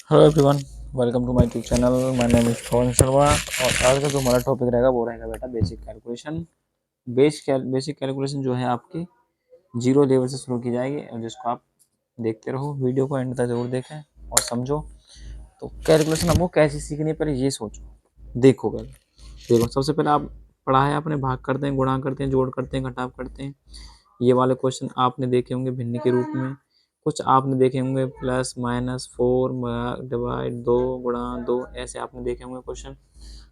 Hello everyone, welcome to my YouTube channel. My name is Pawan Sharma और आज का जो हमारा टॉपिक रहेगा वो रहेगा बेटा बेसिक कैलकुलेशन। बेसिक कैलकुलेशन जो है आपकी जीरो लेवल से शुरू की जाएगी और जिसको आप देखते रहो, वीडियो को एंड तक जरूर देखें और समझो। तो कैलकुलेशन आपको कैसे सीखनी है पहले ये सोचो। देखो पहले, देखो सबसे पहले आप पढ़ा है आपने, भाग करते हैं, गुणा करते हैं, जोड़ करते हैं, घटाव करते हैं। ये वाले क्वेश्चन आपने देखे होंगे भिन्न के रूप में। कुछ आपने देखे होंगे प्लस माइनस 4 डिवाइड 2 गुणा 2, ऐसे आपने देखे होंगे क्वेश्चन।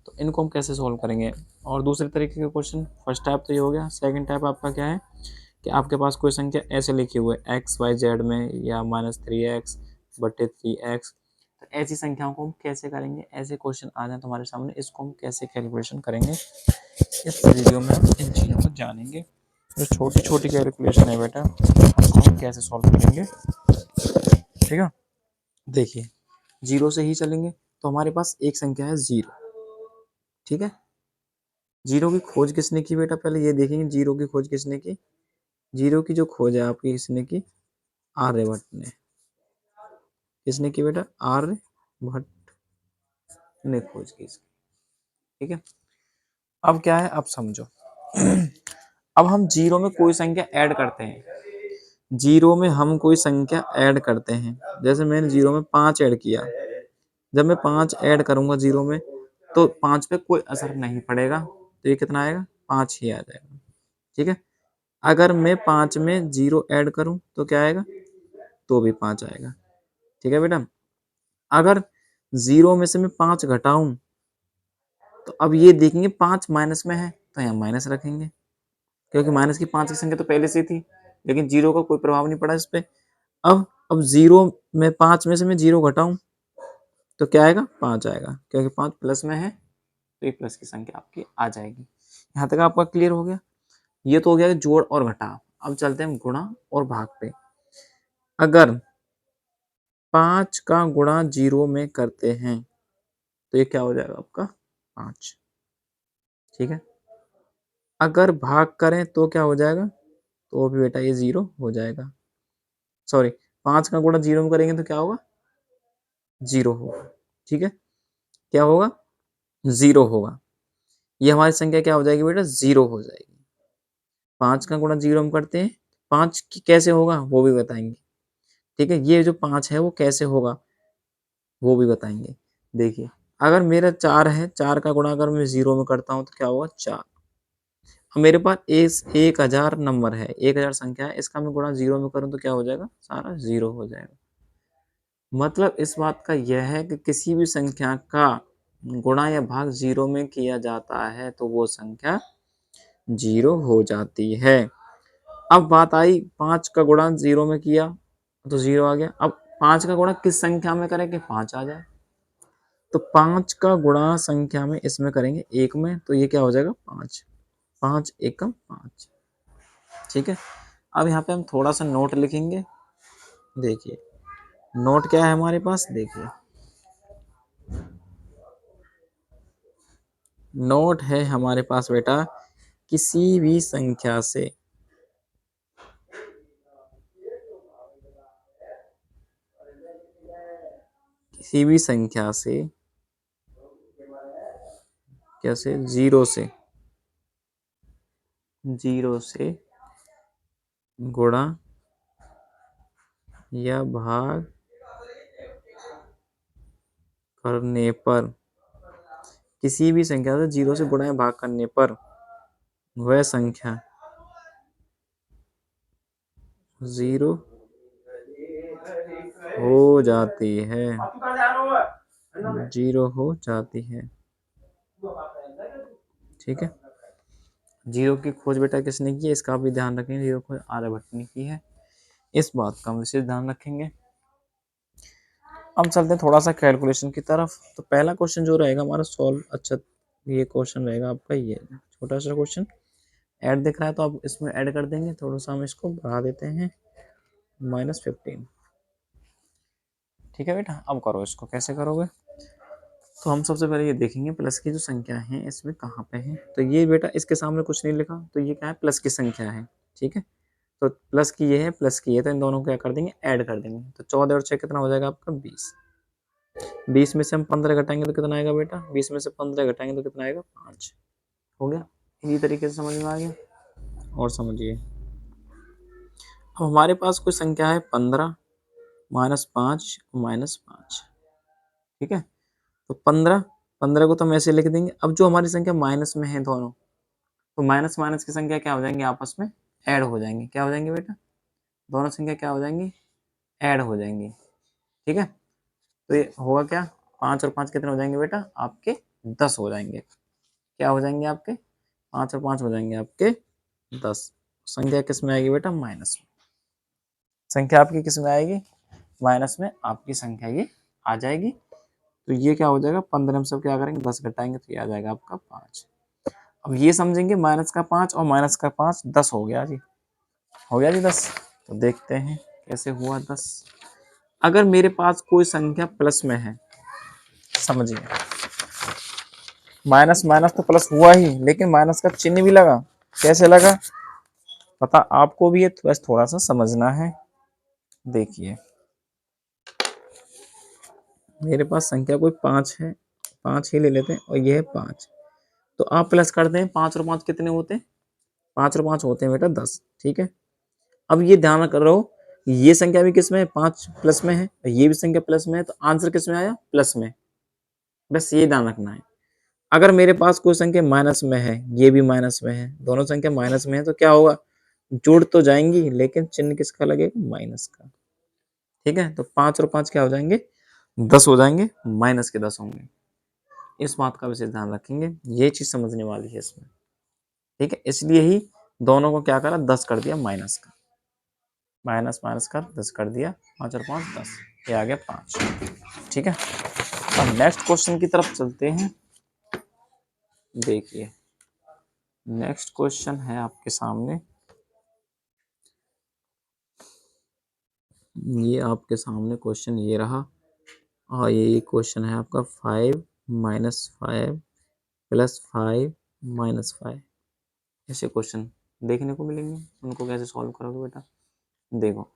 तो इनको हम कैसे सॉल्व करेंगे। और दूसरे तरीके के क्वेश्चन, फर्स्ट टाइप तो ये हो गया। सेकंड टाइप आपका क्या है कि आपके पास कोई संख्या ऐसे लिखी हुई है एक्स वाई जेड में या -3x/3x। तो ऐसी संख्याओं को हम कैसे करेंगे, ऐसे क्वेश्चन आ जाए तुम्हारे सामने, इसको हम कैसे कैलकुलेशन करेंगे, इस वीडियो में हम इन चीज़ों को जानेंगे। जो छोटी छोटी कैलकुलेशन है बेटा, उसको हम कैसे सॉल्व करेंगे। ठीक है, देखिए जीरो से ही चलेंगे। तो हमारे पास एक संख्या है जीरो। ठीक है, जीरो की खोज किसने की बेटा, पहले ये देखेंगे जीरो की खोज किसने की। जीरो की जो खोज है आपकी किसने की, आर्यभट्ट ने। किसने की बेटा, आर्यभट्ट ने खोज की इसकी। ठीक है, अब क्या है, अब समझो। अब हम जीरो में कोई संख्या ऐड करते हैं। जीरो में हम कोई संख्या ऐड करते हैं, जैसे मैंने जीरो में 5 ऐड किया। जब मैं 5 ऐड करूंगा जीरो में, तो 5 पे कोई असर नहीं पड़ेगा, तो ये कितना आएगा, 5 ही आ जाएगा। ठीक है, अगर मैं 5 में जीरो ऐड करूं तो क्या आएगा, तो भी 5 आएगा। ठीक है बेटा, अगर जीरो में से मैं 5 घटाऊं तो अब ये देखेंगे 5 माइनस में है, तो यहाँ माइनस रखेंगे, क्योंकि माइनस की 5 की संख्या तो पहले से थी, लेकिन जीरो का कोई प्रभाव नहीं पड़ा इस पर। अब जीरो में 5 में से मैं जीरो घटाऊं तो क्या आएगा, 5 आएगा, क्योंकि 5 प्लस में है, तो ये प्लस की संख्या आपकी आ जाएगी। यहाँ तक आपका क्लियर हो गया। ये तो हो गया जोड़ और घटाव। अब चलते हैं गुणा और भाग पे। अगर 5 का गुणा जीरो में करते हैं तो ये क्या हो जाएगा आपका, 5। ठीक है, अगर भाग करें तो क्या हो जाएगा, तो भी बेटा ये जीरो हो जाएगा। सॉरी, 5 का गुणा जीरो में करेंगे तो क्या होगा, जीरो होगा। ठीक है, क्या होगा, जीरो होगा। ये हमारी संख्या क्या हो जाएगी बेटा, जीरो हो जाएगी। 5 का गुणा जीरो हम करते हैं, 5 कैसे होगा वो भी बताएंगे। ठीक है, ये जो 5 है वो कैसे होगा वो भी बताएंगे। देखिए, अगर मेरा 4 है, 4 का गुणा अगर मैं जीरो में करता हूँ तो क्या होगा, 4। अब मेरे पास 1000 नंबर है, 1000 संख्या है, इसका मैं गुणा जीरो में करूँ तो क्या हो जाएगा, सारा जीरो हो जाएगा। मतलब इस बात का यह है कि किसी भी संख्या का गुणा या भाग जीरो में किया जाता है तो वो संख्या जीरो हो जाती है। अब बात आई 5 का गुणा जीरो में किया तो जीरो आ गया। अब 5 का गुणा किस संख्या में करें कि 5 आ जाए, तो 5 का गुणा संख्या में इसमें करेंगे एक में, तो ये क्या हो जाएगा, 5। 5 एकम 5। ठीक है, अब यहाँ पे हम थोड़ा सा नोट लिखेंगे। देखिए नोट क्या है हमारे पास, देखिए नोट है हमारे पास बेटा, किसी भी संख्या से किसी भी संख्या से कैसे, जीरो से गुणा या भाग करने पर, किसी भी संख्या से जीरो से गुणा या भाग करने पर वह संख्या जीरो हो जाती है, जीरो हो जाती है। ठीक है, जीरो की खोज बेटा किसने की है, इसका भी ध्यान रखेंगे। जीरो खोज आर्यभट्ट ने की है, इस बात का विशेष ध्यान रखेंगे। अब चलते हैं थोड़ा सा कैलकुलेशन की तरफ। तो पहला क्वेश्चन जो रहेगा हमारा सॉल्व, अच्छा ये क्वेश्चन रहेगा आपका, ये छोटा सा क्वेश्चन ऐड दिख रहा है तो आप इसमें ऐड कर देंगे। थोड़ा सा हम इसको बढ़ा देते हैं, -15। ठीक है बेटा, अब करो इसको, कैसे करोगे। तो हम सबसे पहले ये देखेंगे प्लस की जो संख्या है इसमें कहाँ पे है। तो ये बेटा इसके सामने कुछ नहीं लिखा, तो ये क्या है, प्लस की संख्या है। ठीक है, तो प्लस की ये है, प्लस की ये, तो इन दोनों को क्या कर देंगे, ऐड कर देंगे। तो 14 और 6 कितना हो जाएगा आपका, 20। 20 में से हम 15 घटाएंगे तो कितना आएगा बेटा? 20 में से 15 घटाएंगे तो कितना आएगा? 5। हो गया। इसी तरीके से समझ में आ गया। और समझिए, अब हमारे पास कोई संख्या है 15 -5 -5। ठीक है, तो 15 को तो हम ऐसे लिख देंगे। अब जो हमारी संख्या माइनस में है दोनों, तो माइनस माइनस की संख्या क्या हो जाएंगे? आपस में ऐड हो जाएंगे। क्या हो जाएंगे बेटा? दोनों संख्या क्या हो जाएंगी? ऐड हो जाएंगी। ठीक है, तो ये होगा क्या? 5 और 5 कितने हो जाएंगे बेटा? आपके 10 हो जाएंगे। क्या हो जाएंगे आपके? 5 और 5 हो जाएंगे आपके 10। संख्या किस में आएगी बेटा? माइनस में। संख्या आपकी किस में आएगी? माइनस में आपकी संख्या ये आ जाएगी। तो ये क्या हो जाएगा? 15 में सब क्या करेंगे? 10 घटाएंगे तो ये आ जाएगा आपका 5। अब ये समझेंगे माइनस का 5 और माइनस का 5 10 हो गया जी। हो गया जी 10। तो देखते हैं कैसे हुआ 10। अगर मेरे पास कोई संख्या प्लस में है, समझिए, माइनस माइनस तो प्लस हुआ ही, लेकिन माइनस का चिन्ह भी लगा। कैसे लगा पता आपको भी है, बस थोड़ा सा समझना है। देखिए, मेरे पास संख्या कोई 5 है, 5 ही ले लेते हैं, और ये है 5। तो आप प्लस करते हैं, 5 और 5 कितने होते हैं? 5 और 5 होते हैं बेटा 10। ठीक है, अब ये ध्यान कर रहो, ये संख्या भी किस में है? 5 प्लस में है, ये भी संख्या प्लस में है, तो आंसर किस में आया? प्लस में। बस ये ध्यान रखना है। अगर मेरे पास कोई संख्या माइनस में है, ये भी माइनस में है, दोनों संख्या माइनस में है, तो क्या होगा? जुड़ तो जाएंगी, लेकिन चिन्ह किसका लगेगा? माइनस का। ठीक है, तो 5 और 5 क्या हो जाएंगे? 10 हो जाएंगे, माइनस के 10 होंगे। इस बात का विशेष ध्यान रखेंगे, ये चीज समझने वाली है इसमें। ठीक है, इसलिए ही दोनों को क्या करा? 10 कर दिया माइनस का। माइनस माइनस कर 10 कर दिया, 5 और 5 10, ये आ गया 5। ठीक है, अब नेक्स्ट क्वेश्चन की तरफ चलते हैं। देखिए, नेक्स्ट क्वेश्चन है आपके सामने, ये आपके सामने क्वेश्चन ये रहा। और ये क्वेश्चन है आपका 5 -5 +5 -5। ऐसे क्वेश्चन देखने को मिलेंगे, उनको कैसे सॉल्व करोगे बेटा? देखो,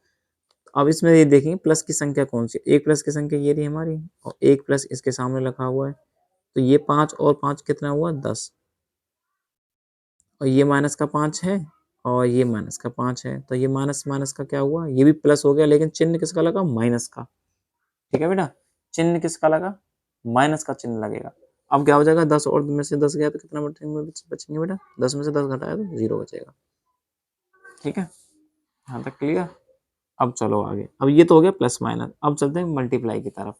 अब इसमें ये देखेंगे प्लस की संख्या कौन सी। एक प्लस की संख्या ये रही हमारी, और एक प्लस इसके सामने लिखा हुआ है, तो ये 5 और 5 कितना हुआ? 10। और ये माइनस का 5 है, और ये माइनस का 5 है, तो ये माइनस माइनस का क्या हुआ? ये भी प्लस हो गया, लेकिन चिन्ह किसका लगा? माइनस का। ठीक है बेटा, चिन्ह किसका लगा? माइनस का चिन्ह लगेगा। अब क्या हो जाएगा? 10 और में से 10 गया तो कितना बचेंगे बेटा? 10 में से 10 घटाया तो 0 बचेगा। ठीक है, यहाँ तक क्लियर? अब चलो आगे। अब ये तो हो गया प्लस माइनस, अब चलते हैं मल्टीप्लाई की तरफ।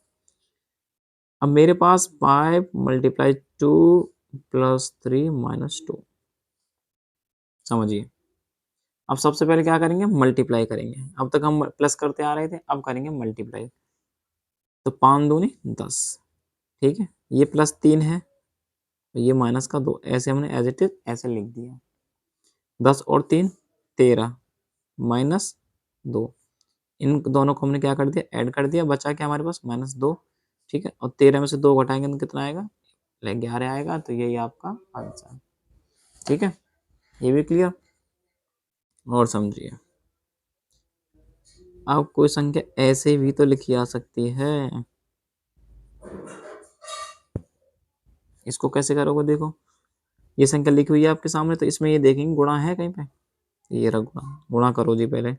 अब मेरे पास 5 × 2 + 3 - 2। समझिए, अब सबसे पहले क्या करेंगे? मल्टीप्लाई करेंगे। अब तक हम प्लस करते आ रहे थे, अब करेंगे मल्टीप्लाई। तो 5 दूनी 10। ठीक है, ये +3 है, तो ये -2, ऐसे हमने एज इट इज ऐसे लिख दिया। 10 और 3 13 -2, इन दोनों को हमने क्या कर दिया? ऐड कर दिया, बचा क्या हमारे पास? -2। ठीक है, और 13 में से 2 घटाएंगे तो कितना आएगा? 11 आएगा, तो यही आपका आंसर। ठीक है, ये भी क्लियर? और समझिए, अब कोई संख्या ऐसे भी तो लिखी जा सकती है। इसको कैसे करोगे? देखो, ये संख्या लिखी हुई है आपके सामने, तो इसमें ये देखेंगे गुणा है कहीं पे? ये रहा गुणा। गुणा करो जी पहले,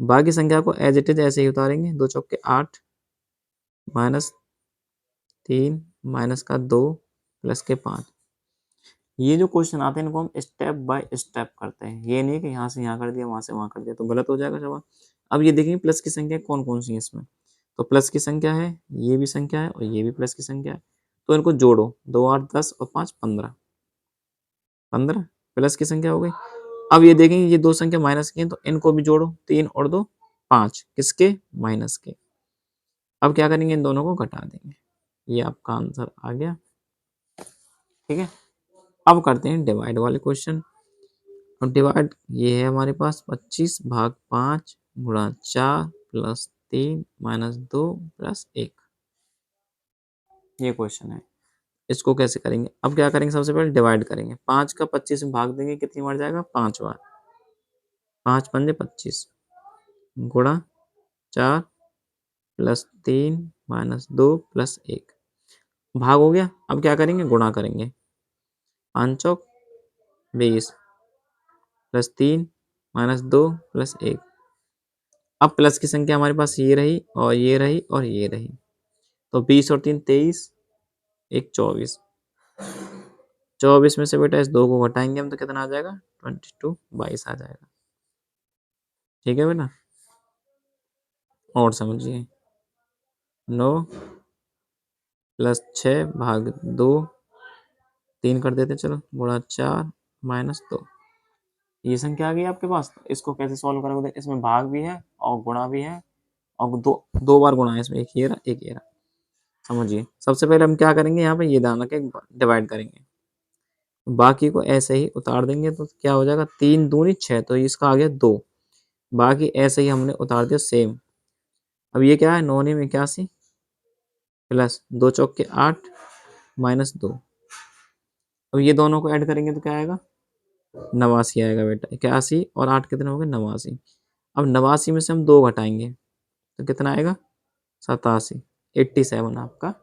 बाकी संख्या को एज इट इज ऐसे ही उतारेंगे। 2 चौके 8 -3 -2 +5। ये जो क्वेश्चन आते हैं इनको हम स्टेप बाय स्टेप करते हैं। ये नहीं कि यहाँ से यहाँ कर दिया, वहां से वहां कर दिया, तो गलत हो जाएगा जवाब। अब ये देखेंगे प्लस की संख्या कौन कौन सी है इसमें। तो प्लस की संख्या है, ये भी संख्या है, और ये भी प्लस की संख्या है। तो इनको जोड़ो, 2 8 10 और 5 15। 15 प्लस की संख्या हो गई। अब ये देखेंगे ये दो संख्या माइनस की हैं, तो इनको भी जोड़ो, 3 और 2 5, किसके? माइनस के। अब क्या करेंगे? इन दोनों को घटा देंगे। ये आपका आंसर आ गया। ठीक है, अब करते हैं डिवाइड वाले क्वेश्चन। और डिवाइड ये है हमारे पास 25 भाग 5 गुणा 4 + 3 - 2 + 1। ये क्वेश्चन है, इसको कैसे करेंगे? अब क्या करेंगे? सबसे पहले डिवाइड करेंगे। 5 का 25 में भाग देंगे, कितनी बार जाएगा? 5 बार। 5 × 5 = 25 गुणा 4 + 3 -2 + 1 भाग हो गया। अब क्या करेंगे, गुणा करेंगे। 5 चौक 20 + 3 -2 + 1। अब प्लस की संख्या हमारे पास ये रही और ये रही और ये रही, तो 20 और 3 23, 1 24। 24 में से बेटा इस 2 को घटाएंगे हम तो कितना आ जाएगा, 22 22 आ जाएगा। ठीक है बेटा, और समझिए। 9 + 6 भाग 2, 3 कर देते चलो, गुणा 4 -2। ये संख्या आ गई आपके पास। इसको कैसे सॉल्व करोगे, इसमें भाग भी है और गुणा भी है और दो बार गुणा है इसमें, एक ये रहा एक ये रहा। समझिए, सबसे पहले हम क्या करेंगे, यहाँ पे ये ध्यान रखें, डिवाइड करेंगे, बाकी को ऐसे ही उतार देंगे तो क्या हो जाएगा, 3 दूनी 6, तो इसका आ गया 2। बाकी ऐसे ही हमने उतार दिया सेम। अब ये क्या है, 9 में 81 प्लस 2 चौक के 8 -2। अब ये दोनों को ऐड करेंगे तो क्या आएगा, 89 आएगा बेटा। 81 और 8 कितने हो गए, 89। अब 89 में से हम 2 घटाएंगे तो कितना आएगा, 87। 87 आपका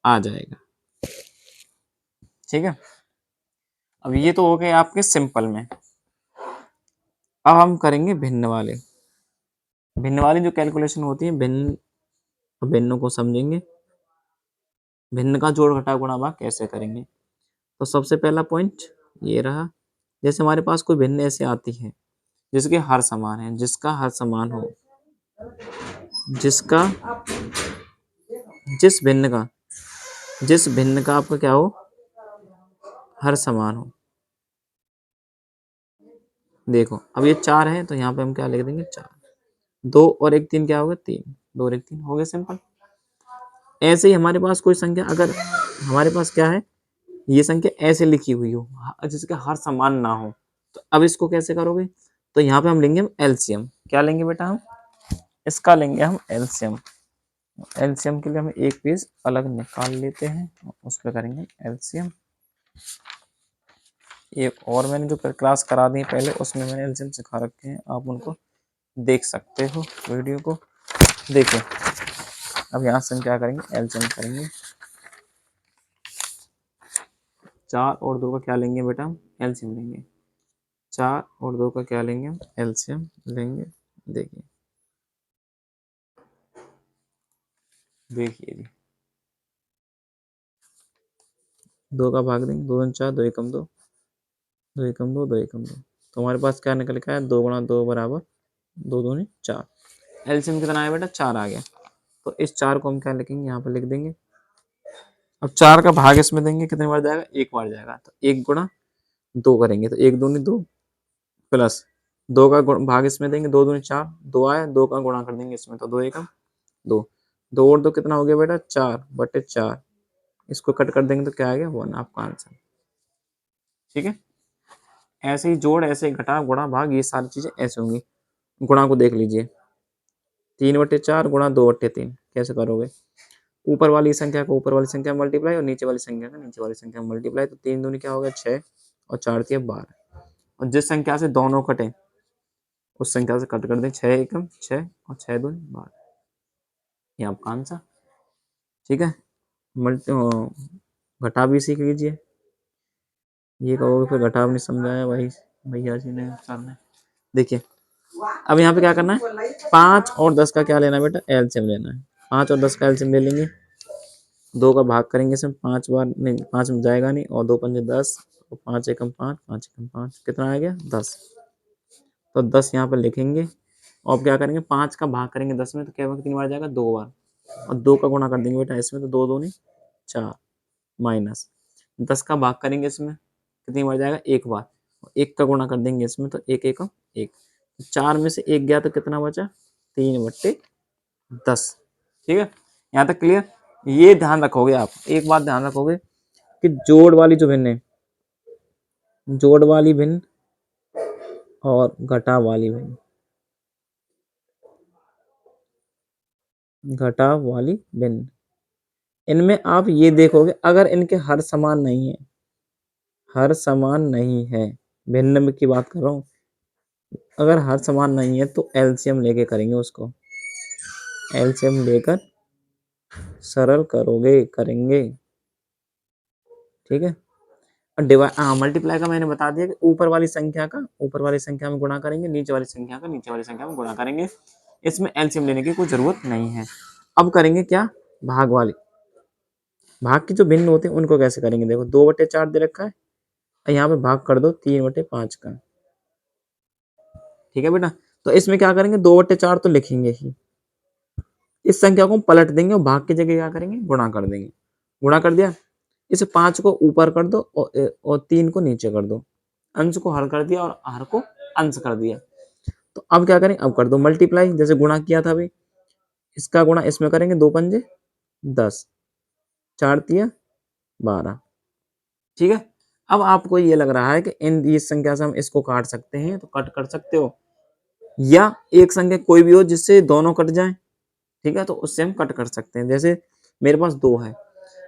आ जाएगा। ठीक है, अब ये तो हो गए आपके सिंपल में। अब हम करेंगे भिन्न वाले। भिन्न वाली जो कैलकुलेशन होती है, भिन्न को समझेंगे। भिन्न का जोड़ घटा गुणा भाग कैसे करेंगे, तो सबसे पहला पॉइंट ये रहा। जैसे हमारे पास कोई भिन्न ऐसे आती है जिसके हर समान है, जिसका हर समान हो, जिसका जिस भिन्न का आपका क्या हो, हर समान हो। देखो अब ये 4 है तो यहाँ पे हम क्या लिख देंगे, 4। 2 और 1 3 क्या हो गया, 3। 2 और 1 3 हो गया, सिंपल। ऐसे ही हमारे पास कोई संख्या, अगर हमारे पास क्या है, ये संख्या ऐसे लिखी हुई हो जिसके हर समान ना हो, तो अब इसको कैसे करोगे, तो यहाँ पे हम लेंगे एलसीएम। क्या लेंगे बेटा, हम इसका लेंगे हम एलसीएम। एलसीएम के लिए हम एक पीस अलग निकाल लेते हैं, उस पर करेंगे एलसीएम। एक और मैंने जो क्लास करा दी पहले, उसमें मैंने एलसीएम सिखा रखे हैं, आप उनको देख सकते हो वीडियो को। देखिए अब यहाँ से हम क्या करेंगे, एलसीएम करेंगे। 4 और 2 का क्या लेंगे बेटा, हम एलसीएम लेंगे। 4 और 2 का क्या लेंगे, हम एलसीएम लेंगे। देखिए देखिए जी, 2 का भाग देंगे, 2 4, 2 एकम 2, 2 एकम 2, 2 एकम 2, तो हमारे पास क्या निकल के आया, 2 गुणा 2 बराबर 2 दूनी 4। एलसीएम कितना आया बेटा, 4 आ गया। तो इस 4 को हम क्या लिखेंगे, यहाँ पर लिख देंगे। अब 4 का भाग इसमें देंगे, कितनी बार जाएगा, एक बार जाएगा, तो 1 गुणा 2 करेंगे तो 1 दूनी 2 प्लस 2 का भाग इसमें देंगे, 2 दूनी 4, 2 आया, 2 का गुणा कर देंगे इसमें, तो 2 एकम 2, 2 और 2 कितना हो गया बेटा, 4/4। इसको कट कर देंगे तो क्या आ गया, 1 आपका आंसर। ठीक है, ऐसे ही जोड़, ऐसे ही घटा गुणा भाग, ये सारी चीजें ऐसे होंगी। गुणा को देख लीजिए, 3/4 गुणा 2/3 कैसे करोगे, ऊपर वाली संख्या को ऊपर वाली संख्या मल्टीप्लाई और नीचे वाली संख्या का नीचे वाली संख्या मल्टीप्लाई, तो 3 दूनी क्या हो गया, 6 और 4 3 12। और जिस संख्या से दोनों कटे उस संख्या से कट कर दें, 6 एकम 6 और 6 दूनी 12, ये आपका आंसर। ठीक है, मल्टी घटा भी सीख लीजिए। ये कहोगे फिर घटाव नहीं समझाया भाई भैया जी ने, सर ने। देखिए अब यहाँ पे क्या करना है, 5 और 10 का क्या लेना है बेटा, एलसीएम लेना है। 5 और 10 का एलसीएम ले लेंगे, 2 का भाग करेंगे इसमें, 5 बार नहीं, 5 में जाएगा नहीं, और 2 पंजे 10, 5 एकम 5, 5 एकम 5, कितना आ गया, 10। तो 10 यहाँ पर लिखेंगे और अब क्या करेंगे, 5 का भाग करेंगे 10 में, तो क्या कितनी बार जाएगा, 2 बार, और 2 का गुणा कर देंगे बेटा इसमें, तो 2 दूनी 4 माइनस 10 का भाग करेंगे इसमें, कितनी बार जाएगा, एक बार, 1 का गुणा कर देंगे इसमें, तो 1 एकम 1। 4 में से 1 गया तो कितना बचा, 3/10। ठीक है, यहाँ तक क्लियर। ये ध्यान रखोगे आप, एक बात ध्यान रखोगे कि जोड़ वाली जो भिन्न है, जोड़ वाली भिन्न और घटाव वाली भिन्न, घटाव वाली भिन्न, इनमें आप ये देखोगे अगर इनके हर समान नहीं है, हर समान नहीं है, भिन्न की बात कर रहा हूँ, अगर हर समान नहीं है तो एलसीएम लेके करेंगे उसको, एलसीएम लेकर सरल करेंगे। ठीक है। और मल्टीप्लाई का मैंने बता दिया कि ऊपर वाली संख्या में गुणा करेंगे, नीचे वाली संख्या का नीचे वाली संख्या में गुणा करेंगे। इसमें एलसीएम लेने की कोई जरूरत नहीं है। अब करेंगे क्या, भाग की जो भिन्न होते हैं उनको कैसे करेंगे। देखो 2/4 दे रखा है, यहाँ पे भाग कर दो 3/5 का। ठीक है बेटा, तो इसमें क्या करेंगे, 2/4 तो लिखेंगे ही, इस संख्या को पलट देंगे और भाग की जगह क्या करेंगे, गुणा कर देंगे। गुणा कर दिया, इस 5 को ऊपर कर दो और 3 को नीचे कर दो, अंश को हर कर दिया और हर को अंश कर दिया। तो अब क्या करें, अब कर दो मल्टीप्लाई, जैसे गुणा किया था अभी, इसका गुणा इसमें करेंगे, 2 पंजे 10, 4 तिया 12। ठीक है। अब आपको ये लग रहा है कि इन इस संख्या से हम इसको काट सकते हैं, तो कट कर सकते हो, या एक संख्या कोई भी हो जिससे दोनों कट जाएं। ठीक है, तो उससे हम कट कर सकते हैं। जैसे मेरे पास 2 है,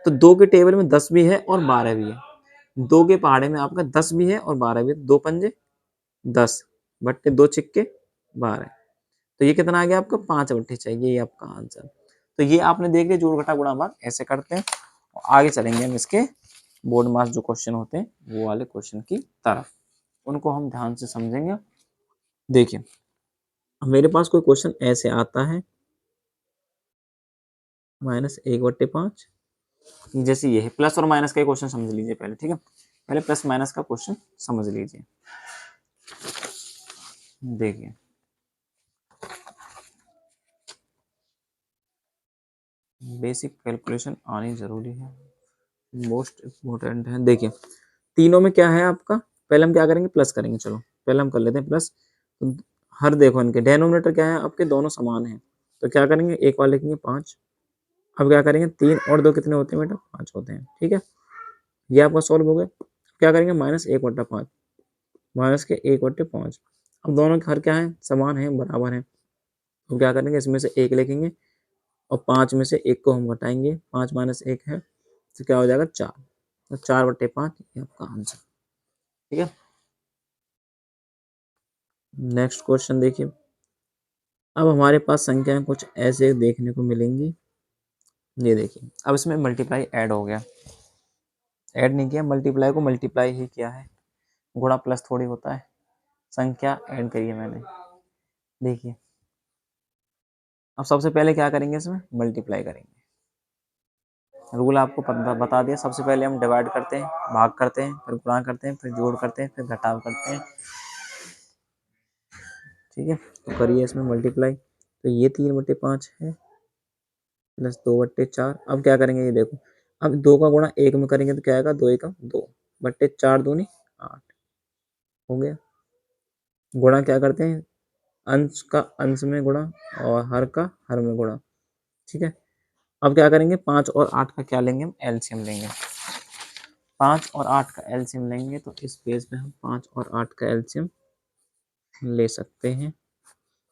तो 2 के टेबल में 10 भी है और 12 भी है, 2 के पहाड़े में आपका 10 भी है और 12 भी है, 2 पंजे 10 बट्टे 2 छिक्के 12। तो ये कितना आ गया आपका, 5 बट्टे चाहिए, ये आपका आंसर। तो ये आपने देख लिया, जोड़ घटा गुणा भाग ऐसे करते हैं। आगे चलेंगे हम इसके बोर्ड मास जो क्वेश्चन होते हैं वो वाले क्वेश्चन की तरफ, उनको हम ध्यान से समझेंगे। देखिए मेरे पास कोई क्वेश्चन ऐसे आता है, -1/5, जैसे ये है। प्लस और माइनस का क्वेश्चन समझ लीजिए पहले। ठीक है, पहले प्लस माइनस का क्वेश्चन समझ लीजिए। देखिए बेसिक कैलकुलेशन आनी जरूरी है, मोस्ट इम्पोर्टेंट है। देखिए तीनों में क्या है आपका, पहले हम क्या करेंगे, प्लस करेंगे। चलो पहले हम कर लेते हैं प्लस। तो हर देखो इनके डेनोमिनेटर क्या है आपके, दोनों समान हैं, तो क्या करेंगे, एक बार लिखेंगे 5। अब क्या करेंगे, 3 और 2 कितने होते हैं बेटा, 5 होते हैं। ठीक है, ये आपका सॉल्व हो गया। क्या करेंगे, -1/5, माइनस के 1/5। अब दोनों के हर क्या है, समान है, बराबर है। तो क्या करेंगे, इसमें से एक लिखेंगे और 5 में से 1 को हम घटाएंगे, 5 - 1 है, तो क्या हो जाएगा 4। तो 4/5 ये आपका आंसर। ठीक है, नेक्स्ट क्वेश्चन देखिए। अब हमारे पास संख्याएं कुछ ऐसे देखने को मिलेंगी। ये देखिए, अब इसमें मल्टीप्लाई ऐड हो गया, ऐड नहीं किया, मल्टीप्लाई को मल्टीप्लाई ही किया है, गुणा प्लस थोड़ी होता है। संख्या ऐड करी है मैंने। देखिए अब सबसे पहले क्या करेंगे, इसमें मल्टीप्लाई करेंगे। रूल आपको बता दिया, सबसे पहले हम डिवाइड करते हैं, भाग करते हैं, फिर गुणा करते हैं, फिर जोड़ करते हैं, फिर घटाव करते हैं। ठीक है, तो करिए इसमें मल्टीप्लाई। तो ये 3/5 है, प्लस 2/4। अब क्या करेंगे, ये देखो, अब 2 का गुणा 1 में करेंगे तो क्या आएगा, 2 × 2 बट्टे 4 दूनी 8 हो गया। गुणा क्या करते हैं, अंश का अंश में गुणा और हर का हर में गुणा। ठीक है, अब क्या करेंगे, 5 और 8 का क्या लेंगे, हम एलसीएम लेंगे। 5 और 8 का एलसीएम लेंगे, तो इस पेज पे हम 5 और 8 का एलसीएम ले सकते हैं।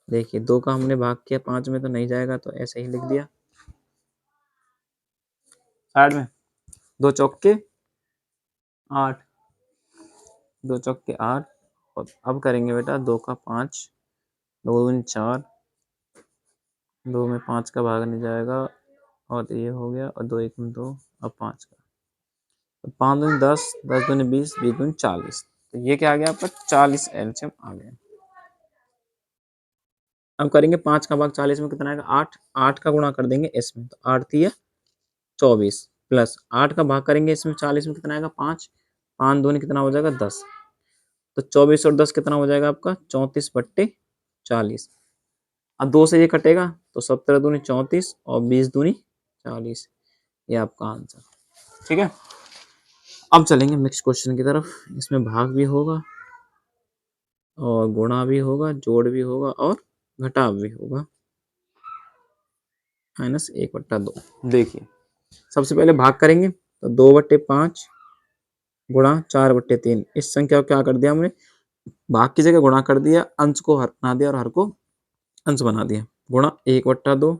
देखिए 2 का हमने भाग किया, 5 में तो नहीं जाएगा, तो ऐसे ही लिख दिया साइड में। 2 चौके 8, 2 चौके 8। और अब करेंगे बेटा 2 का 5, 2 दूनी 4, 2 में 5 का भाग नहीं जाएगा, और ये हो गया, और 2 1 में 2, अब 5 का, तो 5 दूनी 10, 10 दूनी 20, 20 दूनी 40। तो ये क्या आ गया आपका, 40 एलसीएम आ गया। अब करेंगे 5 का भाग 40 में कितना आएगा, 8, 8 का गुणा कर देंगे इसमें, तो 8 तिया 24, प्लस 8 का भाग करेंगे इसमें 40 में कितना आएगा, 5, 5 दूनी कितना हो जाएगा 10, तो 24 और 10 कितना हो जाएगा आपका, 34/40। अब 2 से ये कटेगा, तो 17 दूनी 34 और 20 दूनी 40, ये आपका आंसर। ठीक है, अब चलेंगे नेक्स्ट क्वेश्चन की तरफ। इसमें भाग भी होगा और गुणा भी होगा, जोड़ भी होगा और घटाव भी होगा। -1/2। देखिए सबसे पहले भाग करेंगे, तो 2/5 गुणा 4/3। इस संख्या को क्या कर दिया हमने, भाग की जगह गुणा कर दिया, अंश को हर बना दिया और हर को अंश बना दिया। गुणा 1/2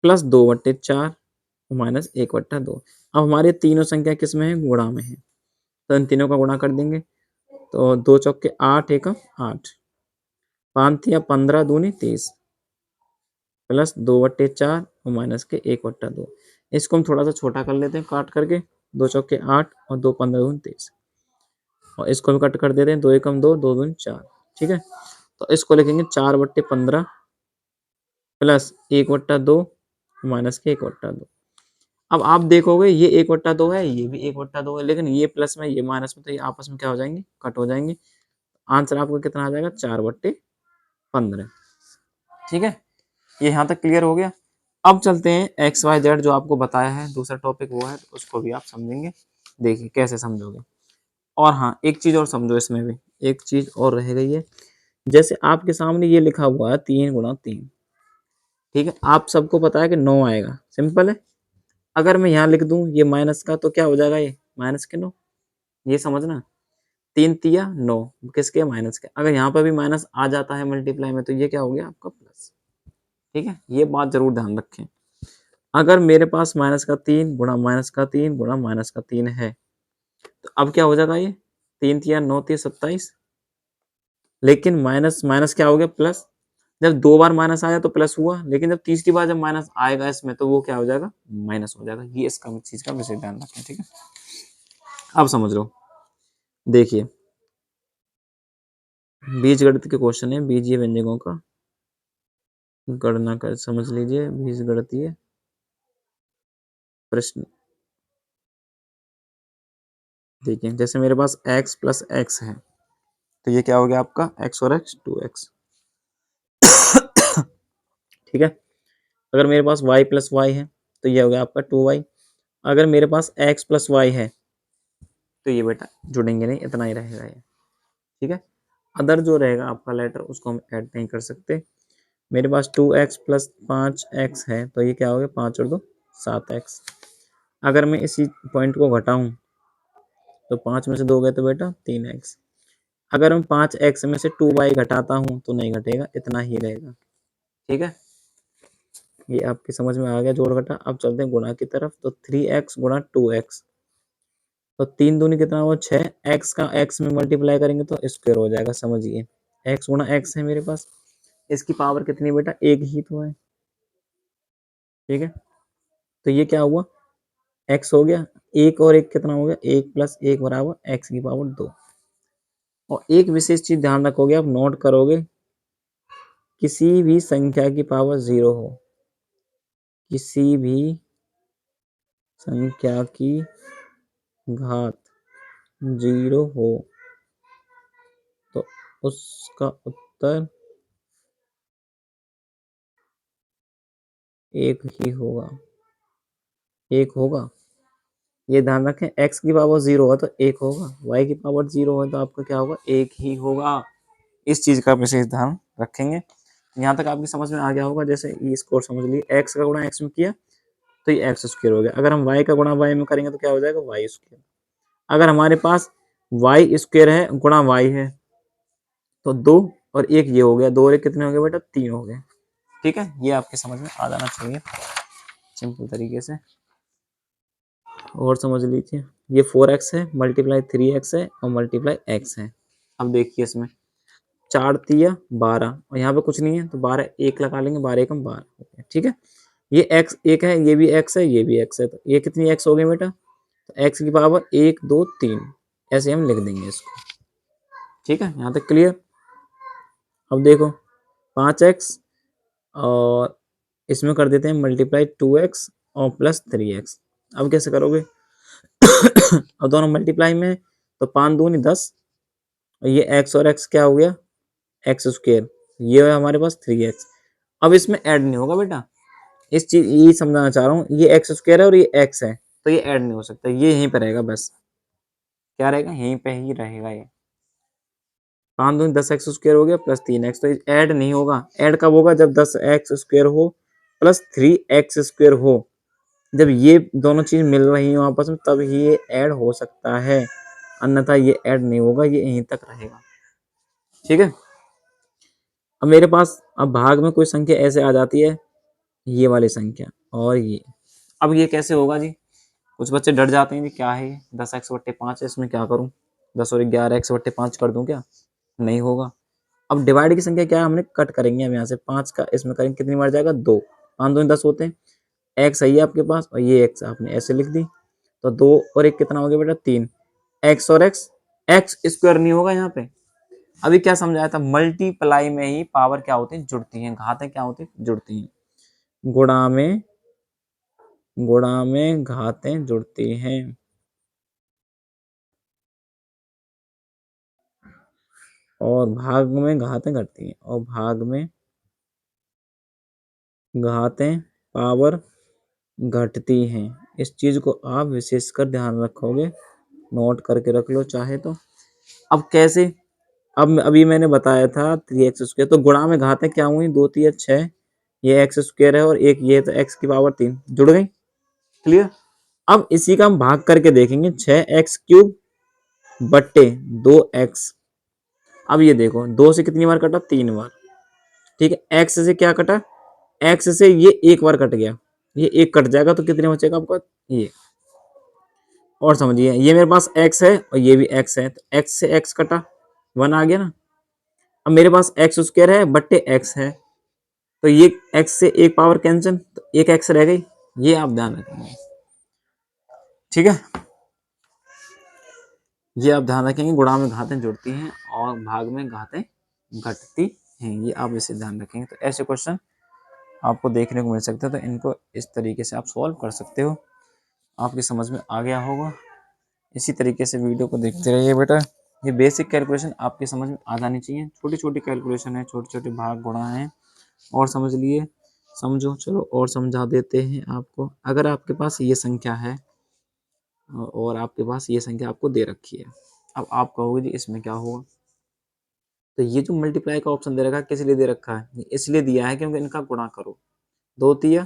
प्लस 2/4 -1/2। अब हमारे तीनों संख्या किस में है, गुणा में है, तो इन तीनों का गुणा कर देंगे। तो 2 चौके 8, 1 8, 5 तिया 15 दूनी 30, प्लस 2/4 और माइनस के 1/2। इसको हम थोड़ा सा छोटा कर लेते हैं काट करके, 2 चौके 8 और 2 15 दूनी 23, और इसको भी कट कर देते हैं, 2 एकम 2, 2 दूनी 4। ठीक है, तो इसको लिखेंगे 4/15 प्लस 1/2 माइनस के 1/2। अब आप देखोगे ये 1/2 है, ये भी 1/2 है, लेकिन ये प्लस में ये माइनस में तो ये आपस में क्या हो जाएंगे, कट हो जाएंगे। आंसर आपको कितना आ जाएगा, 4/15। ठीक है, ये यहाँ तक क्लियर हो गया। अब चलते हैं एक्स वाई जेड जो आपको बताया है दूसरा टॉपिक वो है, उसको भी आप समझेंगे। देखिए कैसे समझोगे। और हाँ, एक चीज और समझो, इसमें भी एक चीज और रह गई है। जैसे आपके सामने ये लिखा हुआ है 3 × 3। ठीक है, आप सबको पता है कि 9 आएगा, सिंपल है। अगर मैं यहाँ लिख दूं ये माइनस का, तो क्या हो जाएगा, ये माइनस के 9। ये समझना, 3 × 9 किसके, माइनस के। अगर यहाँ पर भी माइनस आ जाता है मल्टीप्लाई में, तो ये क्या हो गया आपका प्लस। ठीक है, ये बात जरूर ध्यान रखें। अगर मेरे पास -3 × -3 है, तो अब क्या हो जाएगा, ये 3 × 3 = 9, 27। लेकिन माइनस माइनस क्या हो गया, प्लस। जब 2 बार माइनस आया तो प्लस हुआ, लेकिन जब तीसरी बार जब माइनस आएगा इसमें, तो वो क्या हो जाएगा, माइनस हो जाएगा। ये इसका चीज का विशेष ध्यान रखें। ठीक है, अब समझ लो। देखिए, बीजगणित के क्वेश्चन है, बीजीय व्यंजकों का गणना कर समझ लीजिए, बीजगणितीय प्रश्न। देखिए, जैसे मेरे पास x + x है, तो ये क्या हो गया आपका, x और x 2x। ठीक है, अगर मेरे पास y + y है, तो ये हो गया आपका 2y। अगर मेरे पास x + y है, तो ये बेटा जुड़ेंगे नहीं, इतना ही रहेगा ये। ठीक है, अदर जो रहेगा आपका लेटर, उसको हम ऐड नहीं कर सकते। मेरे पास 2x + 5x है, तो ये क्या हो गया, 5 और 2 7x। अगर मैं इसी पॉइंट को घटाऊं, तो 5 में से 2 गए तो बेटा 3x। अगर मैं 5x में से 2y घटाता हूं, तो नहीं घटेगा, इतना ही रहेगा। ठीक है, ये आपकी समझ में आ गया जोड़ घटा। अब चलते हैं गुणा की तरफ, तो 3x × 2x, तो 3 दूनी कितना हुआ, 6। x का x में मल्टीप्लाई करेंगे तो स्क्वायर हो जाएगा, समझिए। x × x है मेरे पास, इसकी पावर कितनी है बेटा, एक ही तो है। ठीक है, तो ये क्या हुआ, x हो गया, एक और एक कितना हो गया, 1 + 1 = x की पावर 2। और एक विशेष चीज ध्यान रखोगे, आप नोट करोगे, किसी भी संख्या की पावर 0 हो, किसी भी संख्या की घात 0 हो, तो उसका उत्तर 1 ही होगा। 1 होगा, ये ध्यान रखें। x की पावर 0 है तो 1 होगा, y की पावर 0 है तो आपका क्या होगा, 1 ही होगा। इस चीज का विशेष ध्यान रखेंगे। यहाँ तक आपकी समझ में आ गया होगा। जैसे ये स्कोर समझ लिए, x का गुणा x में किया तो ये x² हो गया। अगर हम y का गुणा y में करेंगे तो क्या हो जाएगा, y²। अगर हमारे पास y² है गुणा y है, तो 2 और 1 ये हो गया, 2 और 1 कितने हो गए बेटा, 3 हो गए। ठीक है, ये आपके समझ में आ जाना चाहिए सिंपल तरीके से। और समझ लीजिए, ये 4x है, मल्टीप्लाई 3x है और मल्टीप्लाई x है। अब देखिए इसमें 4 तिया 12 और यहाँ पे कुछ नहीं है, तो 12 1 लगा लेंगे, 12 एकम 12 हो गया। ठीक है, ये x एक है, ये भी x है, ये भी x है, तो ये कितनी x हो गई बेटा, तो x की पावर 1 2 3, ऐसे हम लिख देंगे इसको। ठीक है, यहाँ तक क्लियर। अब देखो 5x और इसमें कर देते हैं मल्टीप्लाई 2x और प्लस 3x। अब कैसे करोगे, अब दोनों मल्टीप्लाई में, तो 5 दूनी 10 और ये x और x क्या हो गया, x²। ये है हमारे पास 3x। अब इसमें ऐड नहीं होगा बेटा, इस चीज ये समझाना चाह रहा हूँ, ये x² है और ये x है, तो ये ऐड नहीं हो सकता, ये यहीं पे रहेगा बस। क्या रहेगा, यहीं पे ही रहेगा ये। 5 दूनी 10x² हो गया प्लस 3x, तो ऐड नहीं होगा। ऐड कब होगा, जब 10x² हो प्लस 3x² हो, जब ये दोनों चीज मिल रही हो आपस में, तब ही ये ऐड हो सकता है, अन्यथा ये ऐड नहीं होगा, ये यहीं तक रहेगा। ठीक है, अब मेरे पास अब भाग में कोई संख्या ऐसे आ जाती है, ये वाली संख्या और ये। अब ये कैसे होगा जी, कुछ बच्चे डर जाते हैं, जी क्या है ये, 10x/5 है, इसमें क्या करूं, 10 और 11 x/5 कर दूं क्या, नहीं होगा। अब डिवाइड की संख्या क्या है, हमने कट करेंगे हम यहाँ से 5 का इसमें करेंगे, कितनी बार जाएगा 2, 5 दूनी 10 होते हैं, एक्स है ये आपके पास और ये एक्स आपने ऐसे लिख दी, तो 2 और 1 कितना हो गया बेटा 3, एक्स और एक्स, एक्स स्क्वायर नहीं होगा यहाँ पे। अभी क्या समझाया था, मल्टीप्लाई में ही पावर क्या होती है, जुड़ती हैं, घातें क्या होती है, जुड़ती हैं, गुणा में घातें जुड़ती हैं, और भाग में घातें घटती हैं, और भाग में घातें पावर घटती हैं। इस चीज को आप विशेषकर ध्यान रखोगे, नोट करके रख लो चाहे तो। अब कैसे, अब अभी मैंने बताया था 3x², तो गुणा में घातें क्या हुई, 2 3 6, ये x² है और एक ये, तो x की पावर 3 जुड़ गई, क्लियर। अब इसी का हम भाग करके देखेंगे, 6x³ बट्टे 2x। अब ये देखो 2 से कितनी बार कटा, 3 बार, ठीक है। x से क्या कटा, x से ये एक बार कट गया, ये एक कट जाएगा तो कितने बचेगा आपका, ये। और समझिए ये मेरे पास x है और ये भी x है, तो x से x कटा, 1 आ गया ना। अब मेरे पास x² है बट्टे x है, तो ये x से एक पावर कैंसिल, तो एक x रह गई, ये आप ध्यान रखेंगे, ठीक है। ये आप ध्यान रखेंगे, गुणा में घातें जुड़ती हैं और भाग में घातें घटती हैं, ये आप इसे ध्यान रखेंगे। तो ऐसे क्वेश्चन आपको देखने को मिल सकते हैं, तो इनको इस तरीके से आप सॉल्व कर सकते हो, आपकी समझ में आ गया होगा। इसी तरीके से वीडियो को देखते रहिए बेटा, ये बेसिक कैलकुलेशन आपकी समझ में आ जानी चाहिए, छोटी छोटी कैलकुलेशन है, छोटे छोटे भाग गुणा है, और समझ लिए, समझो, चलो और समझा देते हैं आपको। अगर आपके पास ये संख्या है और आपके पास ये संख्या आपको दे रखी है, अब आप कहोगे जी इसमें क्या होगा, तो ये जो मल्टीप्लाई का ऑप्शन दे रखा है किस लिए दे रखा है, इसलिए दिया है क्योंकि इनका गुणा करो, 2 तिया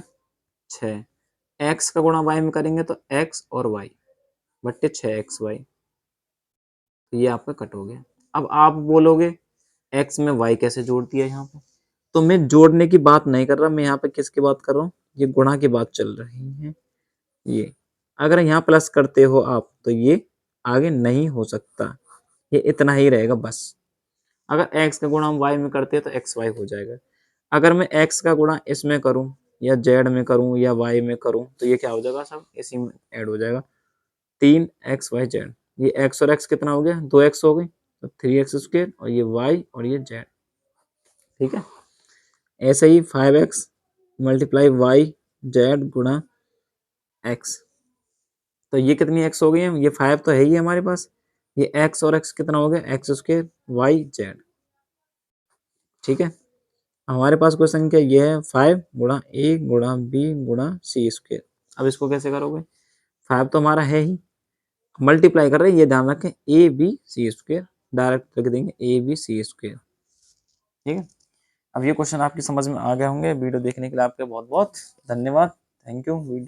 6, एक्स का गुणा वाई में करेंगे तो एक्स और वाई बट्टे 6xy, तो ये आपका कट हो गया। अब आप बोलोगे एक्स में वाई कैसे जोड़ दिया यहाँ पे, तो मैं जोड़ने की बात नहीं कर रहा, मैं यहाँ पे किसकी बात कर रहा हूँ, ये गुणा की बात चल रही है। ये अगर यहाँ प्लस करते हो आप तो ये आगे नहीं हो सकता, ये इतना ही रहेगा बस। अगर x का गुणा हम y में करते हैं तो xy हो जाएगा। अगर मैं x का गुणा इसमें करूं या z में करूं या y में करूं तो ये क्या हो जाएगा, सब इसी में ऐड हो जाएगा, 3xyz, ये x और x कितना हो गया, 2x हो गई, तो 3x² और ये y और ये z, ठीक है। ऐसे ही 5x मल्टीप्लाई वाई जेड गुणा x, तो ये कितनी x हो गई है, ये 5 तो है ही हमारे पास, ये x और x कितना हो गया, x² y z, ठीक है। हमारे पास कोई संख्या ये है 5 गुणा a गुणा b गुणा c²। अब इसको कैसे करोगे, 5 तो हमारा है ही, मल्टीप्लाई कर रहे हैं, ये ध्यान रखें, A B C square, direct लिख देंगे ए बी सी स्क्वेयर, ठीक है। अब ये क्वेश्चन आपकी समझ में आ गए होंगे। वीडियो देखने के लिए आपका बहुत बहुत धन्यवाद, थैंक यू।